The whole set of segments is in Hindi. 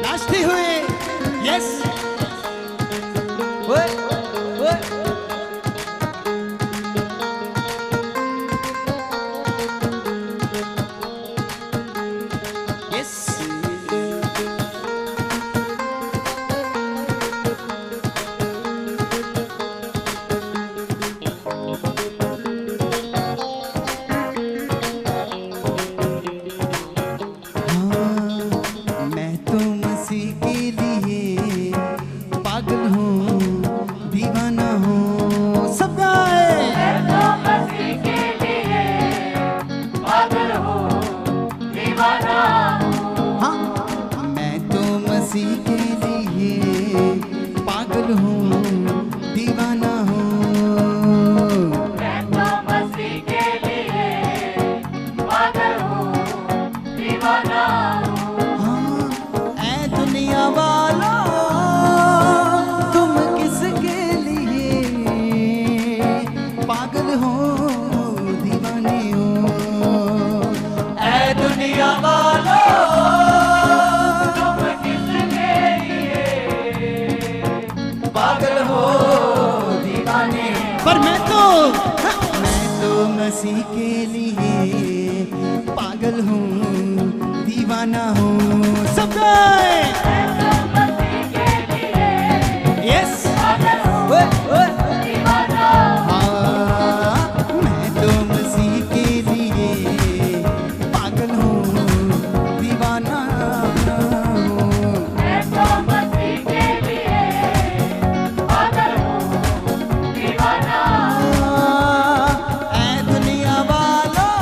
नाचते हुए यस ओए ओए यस मसीह के लिए पागल हूँ दीवाना हूँ। मैं तो मसीह के लिए पागल हूँ दीवाना हूँ। हाँ, ऐ दुनिया वालों तुम किसके लिए पागल हो दीवाने हो। ऐ दुनिया वालों पागल हो दीवाने। पर मैं तो मसीह के लिए पागल हूँ दीवाना हूँ। सब गाए यस दीवाना मैं तो मसीह के लिए पागल हूँ दीवाना हूँ। मैं तो मसीह के लिए पागल हूँ दीवाना। ऐ दुनिया वालों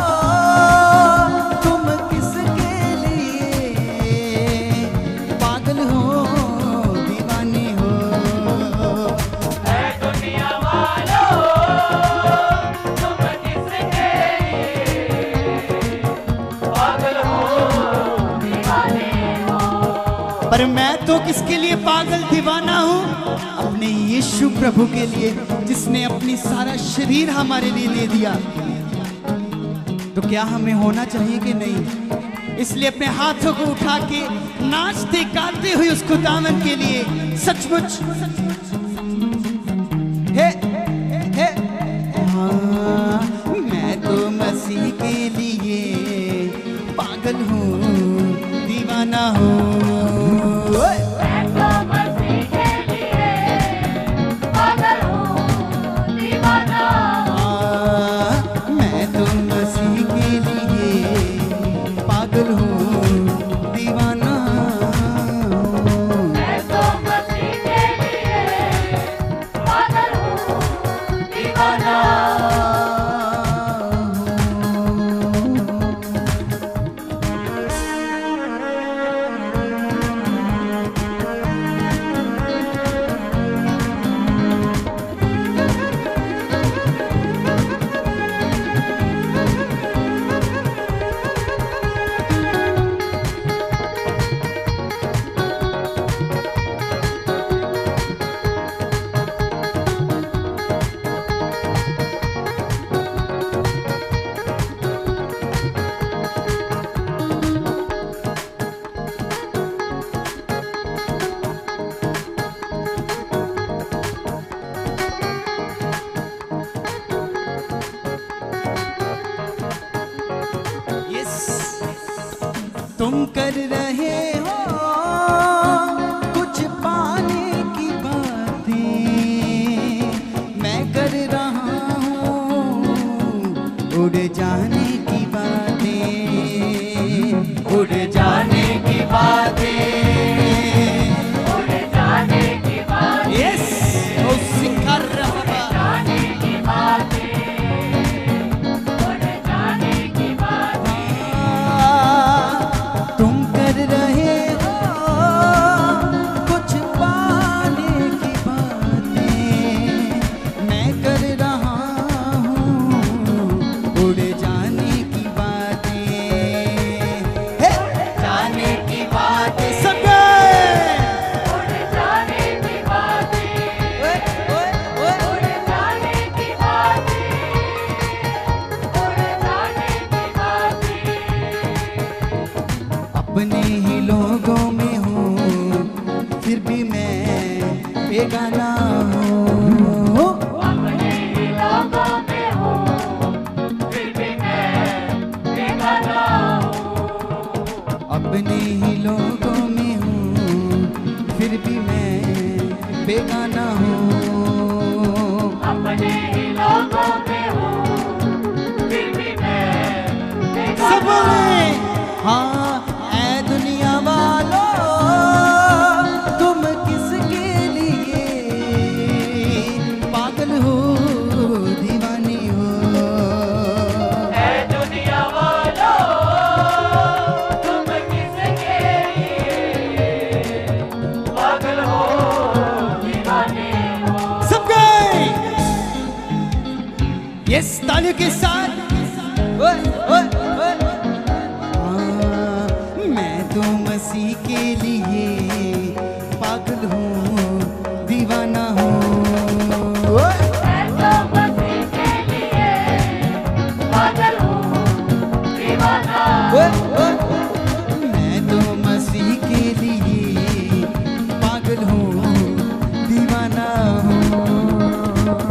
तुम किसके लिए पागल हो दीवाने हो। ऐ दुनिया वालों तुम किसके लिए पागल हो दीवाने हो। पर मैं तो किसके लिए पागल दीवाना हूँ? अपने यीशु प्रभु के लिए, जिसने अपनी सारा शरीर हमारे लिए दे दिया। तो क्या हमें होना चाहिए कि नहीं? इसलिए अपने हाथों को उठा के नाचते गाते हुए उसको दामन के लिए सचमुच हे हे हाँ, मैं तो मसीह के लिए पागल हूँ दीवाना हूँ। मैं तो मसीह के लिए पागल हूँ दीवाना। मैं तो मसीह के लिए पागल हूँ दीवाना हूँ। मैं तो मसीह के लिए पागल हूँ दीवाना। तुम कर रहे हो कुछ पाने की बातें, मैं कर रहा हूँ उड़ जाने की बातें, उड़ जाने की बातें, उड़ जाने की बात यस ओ सिखर जाने की बातें, उड़ जाने की बात तुम कर रहे ही लोगों में हूँ, फिर भी मैं बेगाना हूँ। अपने ही लोगों में हूँ, फिर भी मैं बेगाना हूँ। अपने ही लोगों में हूँ, फिर भी मैं बेगाना हूँ। अपने ही लोगों में हूँ, फिर भी मैं बेगाना सब बोले हाँ, ऐ दुनिया वालों, तुम किसके लिए पागल हो दीवानी हो। ऐ दुनिया वालों, तुम किसके लिए पागल हो दीवाने हो। सब गए यस तालियों के साथ। ओए, ओए, ओए। हाँ, मैं तो मसीह के लिए पागल हूँ दीवाना हूँ। ओए, मैं तो मसीह के लिए पागल हूँ दीवाना। ओए, ओए। मैं तो मसीह के लिए पागल हूँ दीवाना हूँ।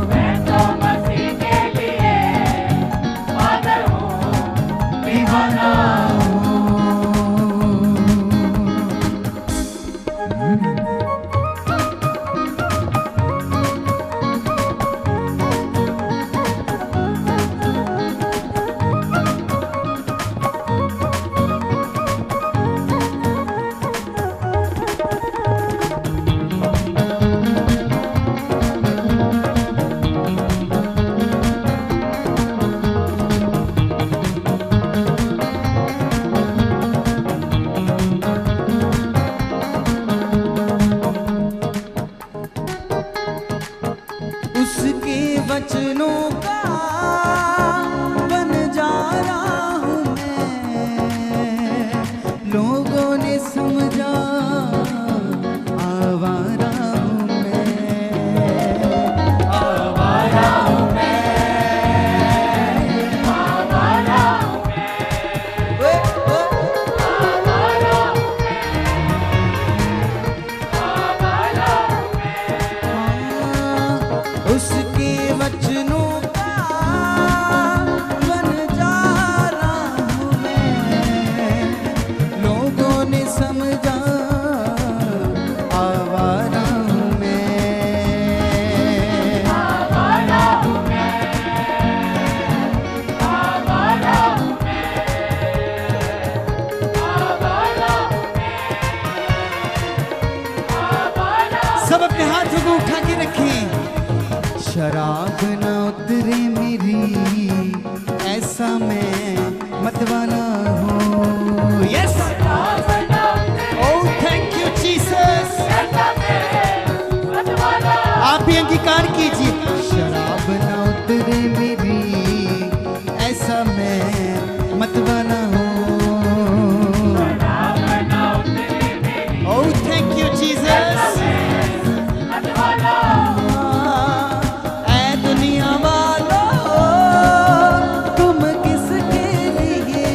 मैं तो मसीह के लिए पागल हूँ दीवाना। उसके वचनों का बन जा रहा हूँ मैं, लोगों ने समझा आवारा हूँ मैं, आवारा हूँ मैं, आवारा हूँ मैं, ओए, ओए। आवारा हूँ मैं, आवारा हूँ मैं। उसके वचनों का बन जा रहा हूँ मैं, लोगों ने समझा आवारा हूँ मैं, आवारा हूँ मैं, आवारा हूँ मैं, आवारा हूँ मैं, आवारा। सब अपने हाथों को उठा के रखें। शराब न उतरे मेरी, ऐसा मैं मतवाला हूँ। Yes, oh thank you Jesus. आप भी अंगीकार कीजिए। शराब न उतरे मेरी, ऐसा मैं मतवाला हूँ। Oh thank you Jesus. ऐ दुनिया वालों, तुम किसके लिए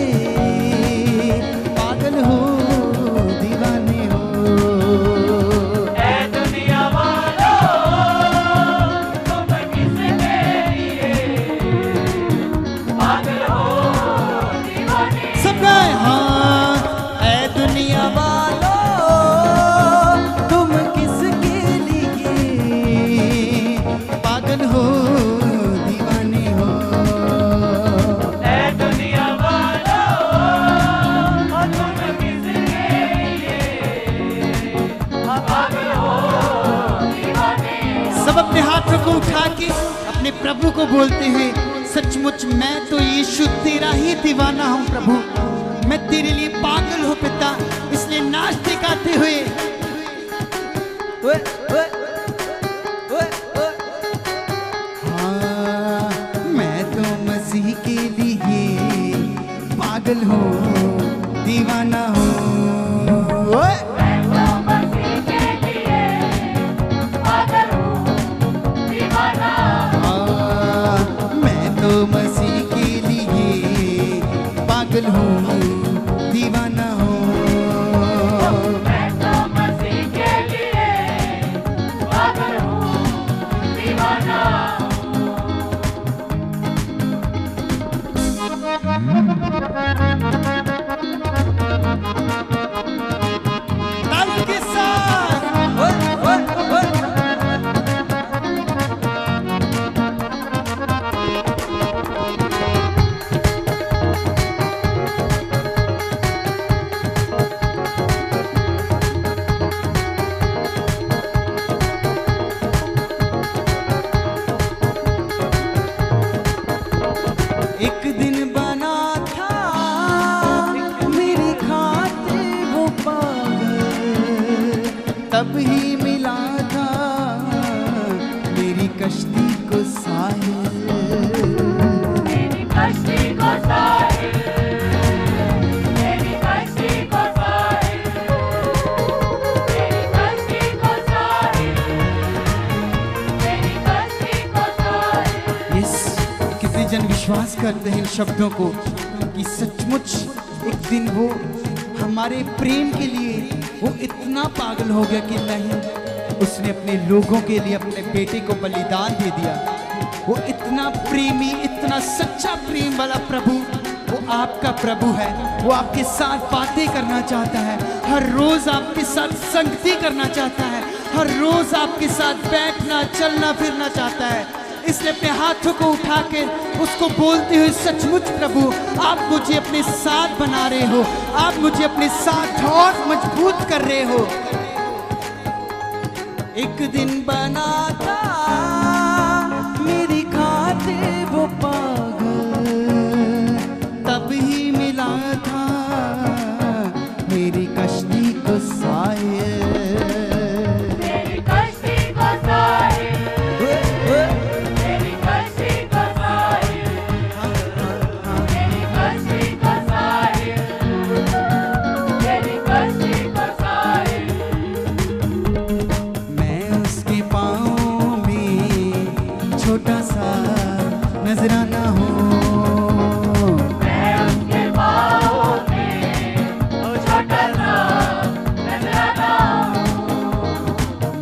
पागल हो दीवाने हो। ऐ दुनिया वालों, तुम किसके लिए पागल हो दीवाने। सब गाए हाँ, ऐ दुनिया वालों, तुम किसके लिए पागल हो दीवाने हो। ऐ दुनिया वालों, तुम किसके लिए पागल हो दीवाने। सब अपने हाथों को उठा के अपने प्रभु को बोलते हैं, सचमुच मैं तो यीशु तेरा ही दीवाना हूँ प्रभु, मैं तेरे लिए पागल हूँ पिता, इसलिए नाचते गाते हुए ओए, ओए, ओए, ओए। हाँ, मैं तो मसीह के लिए पागल हूँ दीवाना हूँ। ओए, मैं तो मसीह के लिए पागल हूँ दीवाना। हाँ, मैं तो मसीह के लिए पागल हूँ दीवाना हूँ। तब ही मिला था मेरी कश्ती को साहिल। मेरी कश्ती को साहिल, मेरी कश्ती को साहिल, मेरी कश्ती को साहिल, मेरी कश्ती को साहिल। यस, कितने जन विश्वास करते हैं इन शब्दों को कि सचमुच एक दिन वो हमारे प्रेम के लिए वो इतना पागल हो गया कि नहीं, उसने अपने लोगों के लिए अपने बेटे को बलिदान दे दिया। वो इतना प्रेमी, इतना सच्चा प्रेम वाला प्रभु, वो आपका प्रभु है। वो आपके साथ बातें करना चाहता है, हर रोज आपके साथ संगति करना चाहता है, हर रोज आपके साथ बैठना चलना फिरना चाहता है। इसलिए अपने हाथों को उठा के उसको बोलते हुए, सचमुच प्रभु आप मुझे अपने साथ बना रहे हो, आप मुझे अपने साथ और मजबूत कर रहे हो। एक दिन बना था मेरी खातिर वो पागल, तब ही मिला था मेरी कश्ती को साहिल। मेरी कश्ती को साहिल, मेरी कश्ती को साहिल, मेरी कश्ती को साहिल, मेरी कश्ती को साहिल। मैं उसके पाँव में छोटा सा नजराना हूँ, मैं उसके पाँव में छोटा सा नजराना हूँ,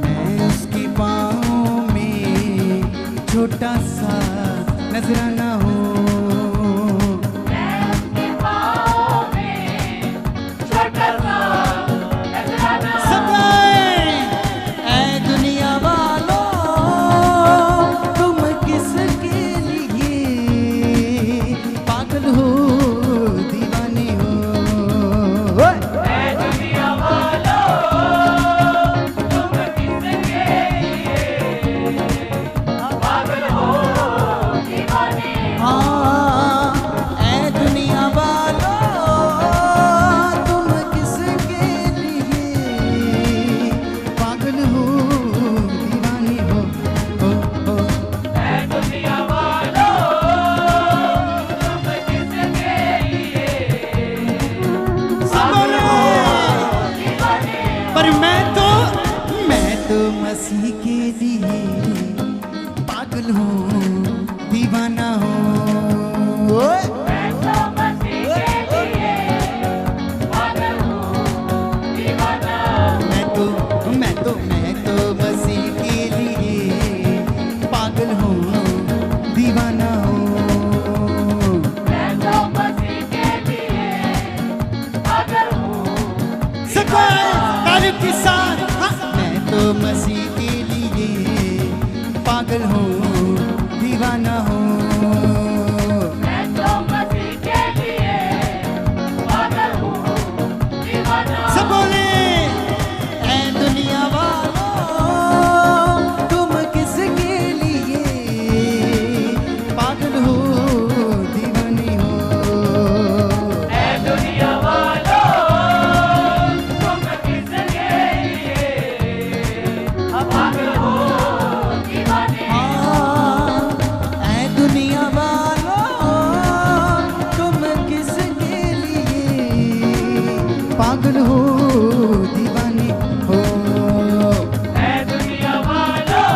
मैं उसके पाँव में छोटा सा नजराना हूँ। मैं उसके पाँव में छोटा सा नजराना हूँ। सब गाएं, ऐ दुनिया वालों तुम किसके लिए पागल हो दीवाने हो। ओए! ऐ दुनिया वालों, तुम किसके लिए पागल हो दीवाने हो। हाँ, ऐ दुनिया वालों तुम किसके लिए पागल हो दीवाने हो। हो। ऐ दुनिया वालों, तुम किसके लिए पागल हो दीवाने हो। पर मैं तो मसीह के लिए पागल हूँ दीवाना हूँ। ओए! मैं तो मसीह के लिए पागल हूँ दीवाना हूँ। मैं तो मसीह के लिए पागल हूँ दीवाना हूँ। मैं तो मसीह के लिए पागल हूँ। सकाए तारीफ के साथ, हाँ। मैं तो मसीह के लिए पागल हूँ दीवाना हूँ। मैं तो मसीह के लिए पागल हूँ दीवाना हूँ। सब बोले, ऐ दुनिया वालों तुम किसके लिए पागल हो दीवाने हो। ऐ दुनिया वालों, तुम किसके लिए पागल हो दीवाने हो। हाँ, ऐ दुनिया वालों तुम किसके लिए पागल हो दीवाने हो। ऐ दुनिया वालों,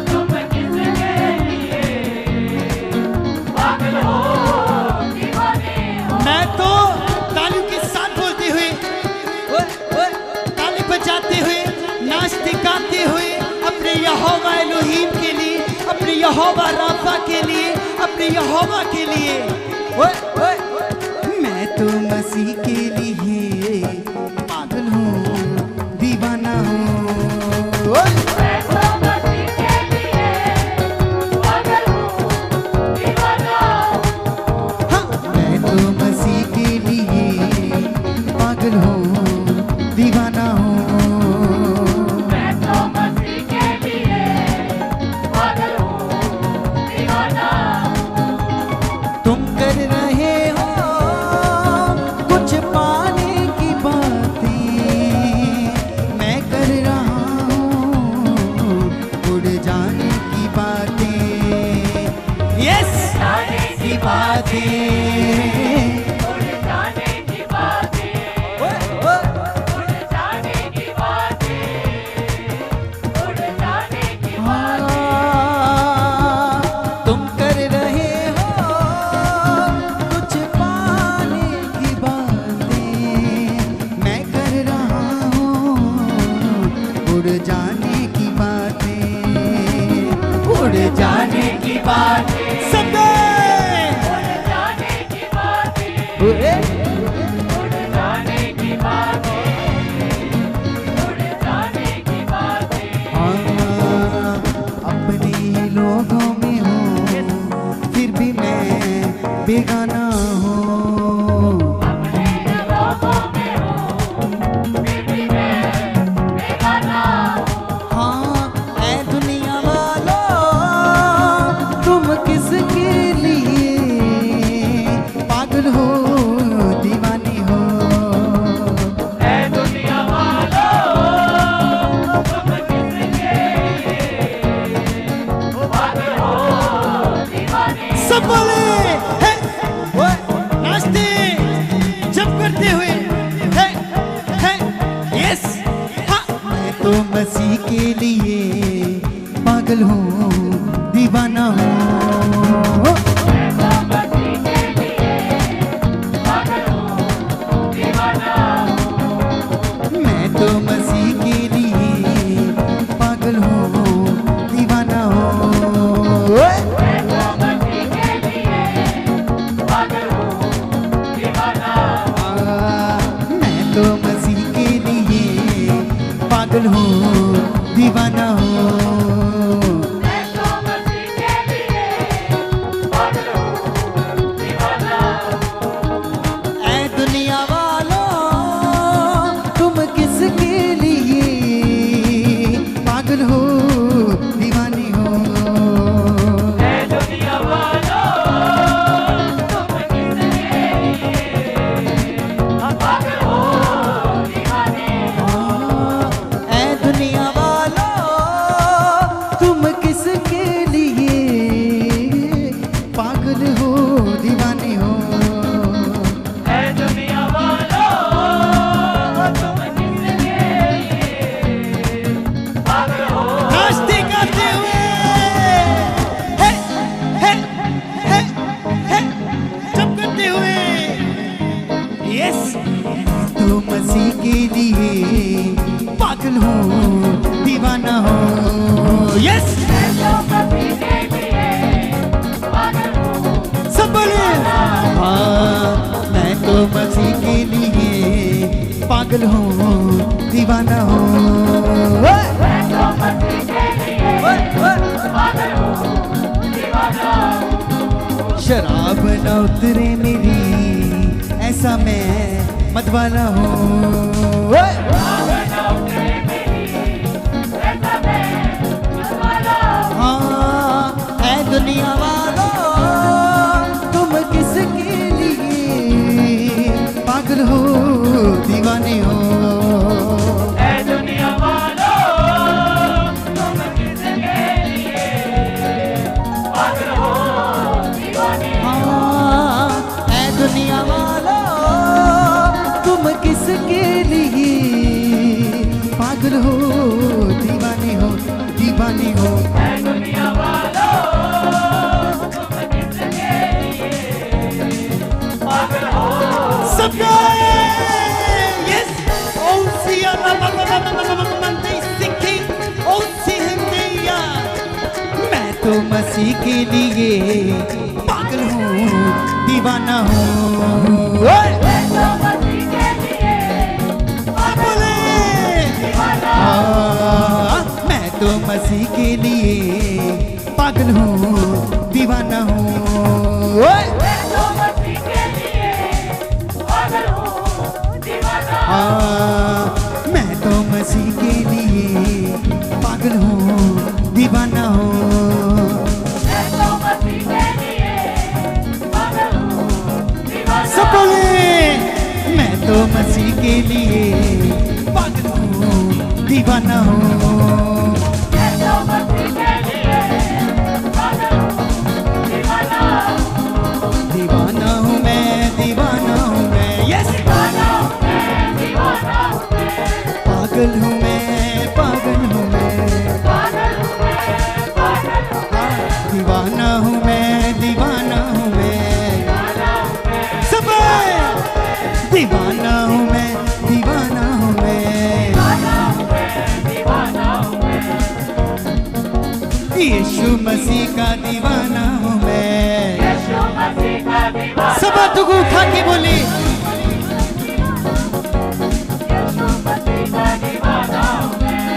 तुम किसके लिए पागल हो दीवाने हो। मैं तो ताली के साथ बोलते हुए, ताली बजाते हुए, नाचते गाते हुए अपने यहोवा एलोहीम के लिए, अपने यहोवा राफा के लिए, अपने यहोवा के लिए, मैं तो मसीह के लिए पागल हूँ दीवाना हूँ। मैं तो मसीह के लिए पागल हूँ दीवाना हूँ। हाँ, मैं तो मसीह के लिए पागल हूँ दीवाना हूँ। मैं तो मसीह के लिए पागल हूँ दीवाना हूँ। तुम कर रहे हो कुछ पाने की बातें, मैं बातें, सब गए। उड़ जाने की बातें, उड़े। उड़ जाने की बातें, उड़ जाने की बातें। हाँ, अपने ही लोगों में हूँ, फिर भी मैं बेगाना हूँ। अपने लोगों में हूँ, फिर भी मैं बेगाना हूँ। हाँ, ऐ दुनिया वालों, तुम किसके लिए पागल हो, दीवानी हो। ऐ दुनिया वालों, तुम किसके पागल हो, दीवाने हो। सब बोले हे, ओए, नाचते जब करते हुए हे, हे, यस, हाँ। मैं तो मसीह के लिए पागल हूँ, दीवाना हूँ। मैं तो मसीह के लिए पागल हूँ, दीवाना हूँ। मैं तो मसीह के लिए पागल हूँ, दीवाना हूँ। ओए! मैं तो मसीह के लिए पागल हूँ, दीवाना हूँ। मैं तो मसीह के लिए पागल हूँ, दीवाना हूँ। मैं तो मसीह के लिए पागल हूँ, दीवाना हूँ। ऐ दुनिया वालों, तुम किसके लिए पागल हो, दीवानी हो। ऐ दुनिया वालों, तुम किसके लिए पागल हो, दीवाने हो। ऐ दुनिया वालों, तुम किसके लिए पागल हो, दीवानी हो। ऐ दुनिया वालों, तुम किसके लिए पागल हो। नाचते गाते हुए हे, हे, हे, हे, जब करते हुए यस। तो मसीह के लिए पागल हूँ, दीवाना हूँ। यस, मैं तो मसीह के लिए पागल हूँ, सब बोले हाँ। मैं तो मसीह के लिए पागल हूँ, दीवाना हूँ। ओए! मैं तो मसीह के लिए पागल हूँ, दीवाना हूँ। शराब न उतरे मेरी, ऐसा मैं मतवाला हूँ। ओए! भावना उतरे मेरी, ऐसा मैं मतवाला हूँ। हाँ, ऐ दुनिया वालों, तुम किसके लिए पागल हो, दीवाने हो। ऐ दुनिया वालों, तुम किसके लिए पागल हो, दीवाने हो। हाँ, ऐ दुनिया वालों, तुम किसके लिए पागल हो, दीवाने हो, दीवाने हो। ऐ दुनिया वालों, तुम किसके लिए पागल हो। सब गए यस। ओ सिया मंदे सिखी, ओ सिहंदिया। मैं तो मसीह के लिए पागल हूँ, दीवाना हूँ। ओए! मैं तो मसीह के लिए बोले दीवाना हाँ, मैं तो मसीह के लिए पागल हूँ, दीवाना हूँ। ओए! मैं तो मसीह के लिए पागल हूँ, दीवाना हूँ। हाँ, मैं तो मसीह के लिए पागल हूँ, दीवाना हूँ। मैं तो मसीह के लिए पागल हूँ, दीवाना सब बोले मैं तो मसीह के लिए पागल हूँ, दीवाना हूँ। मैं तो मसीह के लिए पागल हूँ, दीवाना हूँ। दीवाना हूँ मैं, दीवाना हूँ मैं। यस, दीवाना हूँ मैं, दीवाना हूँ मैं। पागल हूँ मैं, पागल हूँ मैं। पागल हूँ मैं, पागल हूँ मैं। दीवाना हूँ मैं, दीवाना हूँ मैं। दीवाना हूँ मैं, सब दीवाना हूँ मैं, दीवाना हूँ मैं। दीवाना हूँ मैं, दीवाना हूँ मैं। यीशु मसीह का दीवाना हूँ मैं। यीशु मसीह का दीवाना सब हाथों को उठा के बोले, यीशु मसीह का दीवाना हूँ मैं।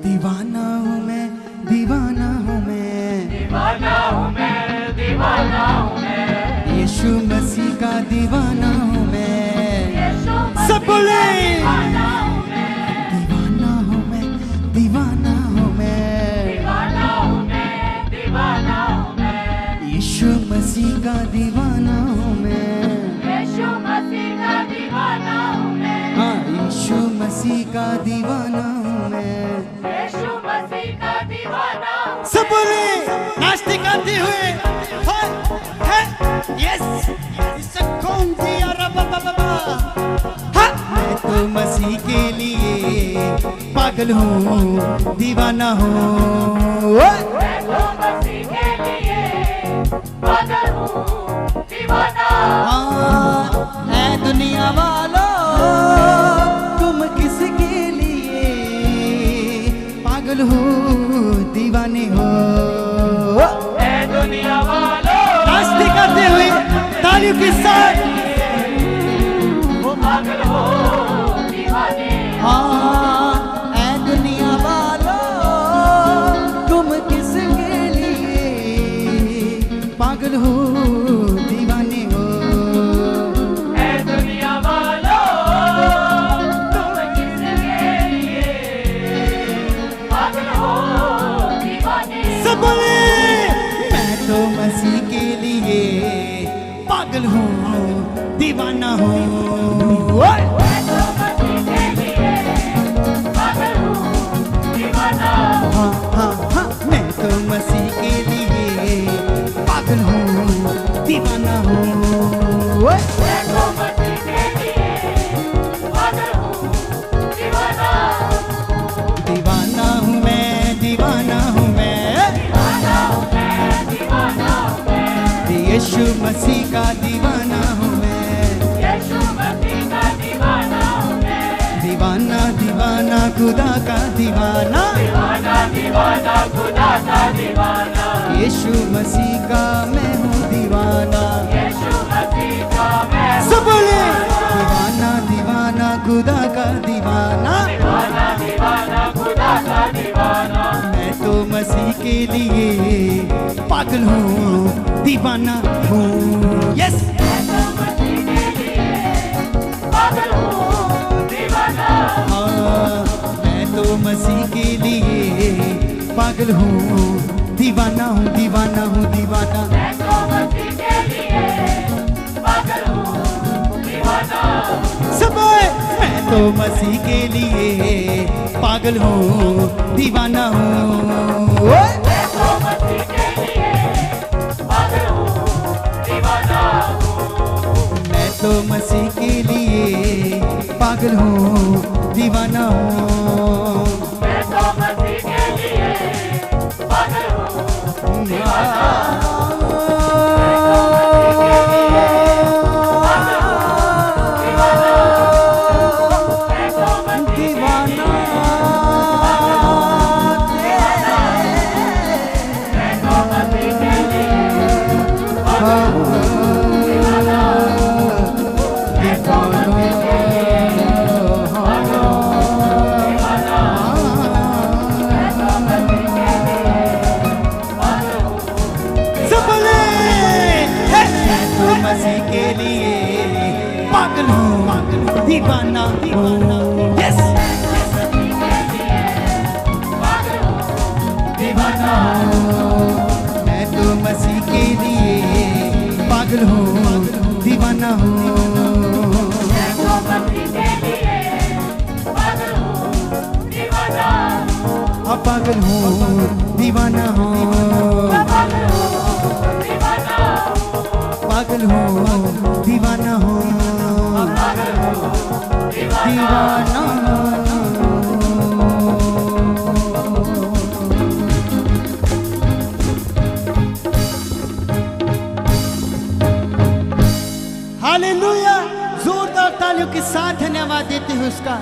दीवाना हूँ मैं, दीवाना हूँ मैं, दीवाना हूँ मैं, दीवाना हूँ मैं। यीशु मसीह का दीवाना हूँ मैं। यीशु मसीह सब बोले, का दीवाना हूँ मैं। दीवाना हूँ मैं, दीवाना हूँ मैं, दीवाना हूँ मैं, दीवाना हूँ मैं। यीशु मसीह का दीवाना हूँ मैं। यीशु मसीह का दीवाना हूँ मैं। हाँ, यीशु मसीह का दीवाना हूँ मैं। यीशु मसीह का दीवाना हूँ। सब बोले नाचते गाते हुए, यस कौन दिया रबा बाबा। मैं तो मसीह के लिए पागल हूँ, दीवाना हूँ। मैं तो मसीह के लिए पागल हूँ, दीवाना। हाँ, ऐ दुनिया वालों, तुम किसके लिए पागल हो, दीवाने हो। ऐ दुनिया वालों, नाचते करते हुए तालियों के साथ, वो पागल हो, दीवाने। हाँ, ऐ दुनिया वालों, तुम किसके लिए पागल हो, दीवाने हो। ऐ दुनिया वालों, तुम किसके लिए पागल हो, दीवाने। सब बोले, मैं तो मसीह के लिए पागल हूँ, दीवाना हूँ। ओए! मैं तो मसीह के लिए पागल हूँ, दीवाना। हाँ हाँ हाँ, मैं तो मसीह के लिए पागल हूँ, दीवाना हूँ। ओए! मैं तो मसीह के लिए पागल हूँ, दीवाना। दीवाना हूँ मैं, दीवाना हूँ मैं, दीवाना हूँ मैं, दीवाना हूँ मैं। यीशु मसीह का दीवाना हूँ मैं। यीशु मसीह का दीवाना हूँ मैं। दीवाना दीवाना खुदा का दीवाना, दीवाना दीवाना खुदा का दीवाना। यीशु मसीह का मैं हूँ दीवाना। यीशु मसीह का मैं हूँ सब बोले, दीवाना दीवाना खुदा का दीवाना, दीवाना दीवाना खुदा का दीवाना। मैं तो मसीह के लिए पागल हूँ, दीवाना हूँ। यस, मैं तो मसीह के लिए पागल हूँ, दीवाना। हाँ, मैं तो मसीह के लिए पागल हूँ, दीवाना हूँ, दीवाना हूँ, दीवाना। मैं तो मसीह के लिए पागल हूँ, दीवाना। सब मैं तो मसीह के लिए पागल हूँ, दीवाना हूँ। ओए! मैं तो मसीह के लिए पागल हूँ, दीवाना। मैं तो मसीह के लिए पागल हूँ, दीवाना हूँ। मैं तो मसीह के लिए पागल हूँ, दीवाना। मैं तो मसीह दीवाना मैं तो मसीह के लिए सब बोले, मैं तो मसीह के लिए पागल हूँ, दीवाना हूँ। यस, दीवाना हूँ। मैं तो मसीह के लिए पागल हूँ, दीवाना हूँ। मैं तो मसीह के लिए पागल हूँ, दीवाना। हाँ, पागल हूँ, दीवाना हूँ। पागल हूँ, दीवाना। पागल हूँ, दीवाना हूँ, पागल हूँ, दीवाना। दीवाना हूँ। हालेलुया, जोरदार तालियों के साथ धन्यवाद देते हैं उसका।